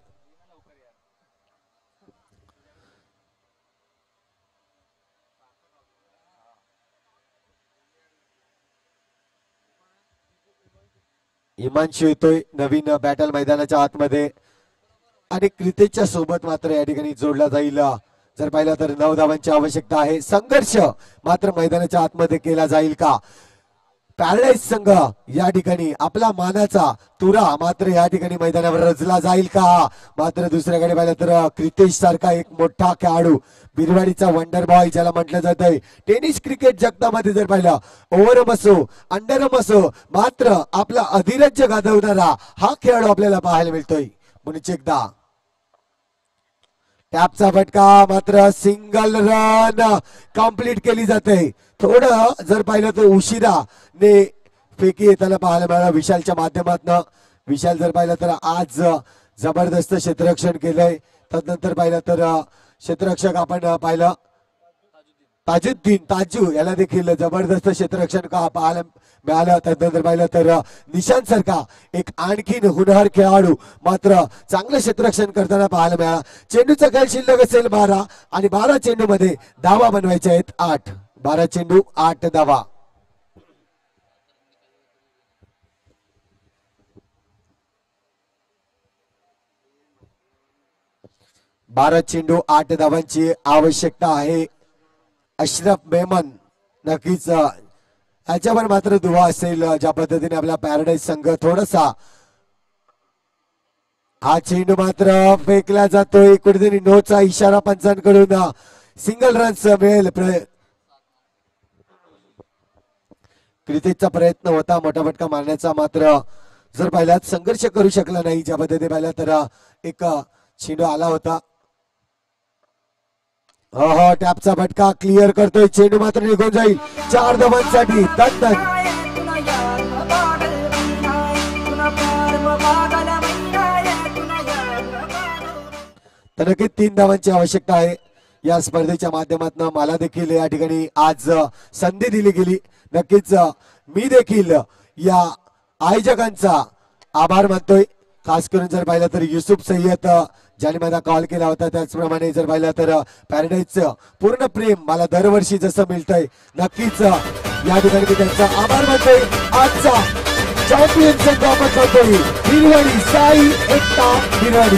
हिमांशू येतोय नवीन बॅटल मैदानाच्या आतमध्ये आणि क्रितेशच्या सोबत मात्र या ठिकाणी जोडला जाईल. जर पाहिलं तर 9 धावांची आवश्यकता आहे. संघर्ष मात्र मैदानाच्या आतमध्ये केला जाईल का? पॅराडाईज संघ या ठिकाणी आपला मानाचा तुरा मात्र या ठिकाणी मैदानावर रचला जाईल का? मात्र दुसऱ्याकडे पाहिलं तर क्रितेश सारखा एक मोठा खेळाडू, बिरवाडीचा वंडर बॉय ज्याला म्हटलं जातंय टेनिस क्रिकेट जगतामध्ये जर पाहिलं ओव्हरम असो अंडरम असो मात्र आपला अधिराज्य गाजवणारा हा खेळाडू आपल्याला पाहायला मिळतोय. पुन्हा एकदा टॅपचा फटका मात्र सिंगल रन कंप्लीट केली जाते. थोडं जर पाहिलं तर उशिरा ने फेकी येताना पाहायला मिळाला विशालच्या माध्यमातून. विशाल जर पाहिलं तर आज जबरदस्त क्षेत्ररक्षण केलंय. तदनंतर पाहिलं तर क्षेत्ररक्षक आपण पाहिलं ताजुद्दीन ताजू याला देखील जबरदस्त क्षेत्ररक्षण का पाहायला मिळालं. त्यानंतर पाहिलं तर निशांत सारखा एक आणखीन हुनहार खेळाडू मात्र चांगलं क्षेत्ररक्षण करताना पाहायला मिळाला. चेंडूचा खेळ शिल्लक असेल 12 आणि 12 चेंडू मध्ये धावा बनवायचे आहेत 8. 12 चेंडू 8 धावा. बारा चेंडू 8 धावांची आवश्यकता आहे. अशरफ मेमन नक्कीच याच्यावर मात्र दुवा असेल. ज्या पद्धतीने आपला पॅराडाईज संघ थोडासा हा चेंडू मात्र फेकला जातोय. कुठेतरी नोचा इशारा पंचांकडून सिंगल रन्स मिळेल. क्रिकेटचा प्रयत्न होता मोठा फटका मारण्याचा मात्र जर पाहिलात संघर्ष करू शकला नाही. ज्या पद्धतीने पाहिला तर एक चेंडू आला होता. हो टॅपचा फटका क्लिअर करतोय. चेंडू मात्र निघून जाईल 4 धावांसाठी. तर नक्कीच 3 धावांची आवश्यकता आहे. या स्पर्धेच्या माध्यमातून मला देखील या ठिकाणी आज संधी दिली गेली. नक्कीच मी देखील या आयोजकांचा आभार मानतोय. खास करून जर पाहिलं तर युसुफ सय्यद ज्याने मला कॉल केला होता त्याचप्रमाणे जर पाहिलं तर पॅराडाईजचं पूर्ण प्रेम मला दरवर्षी जसं मिळतंय नक्कीच या ठिकाणी मी त्यांचा आभार मानतोय. आजचा चॅम्पियन संघ आपण करतोय हिरवाडी साई एकता हिरवाडी.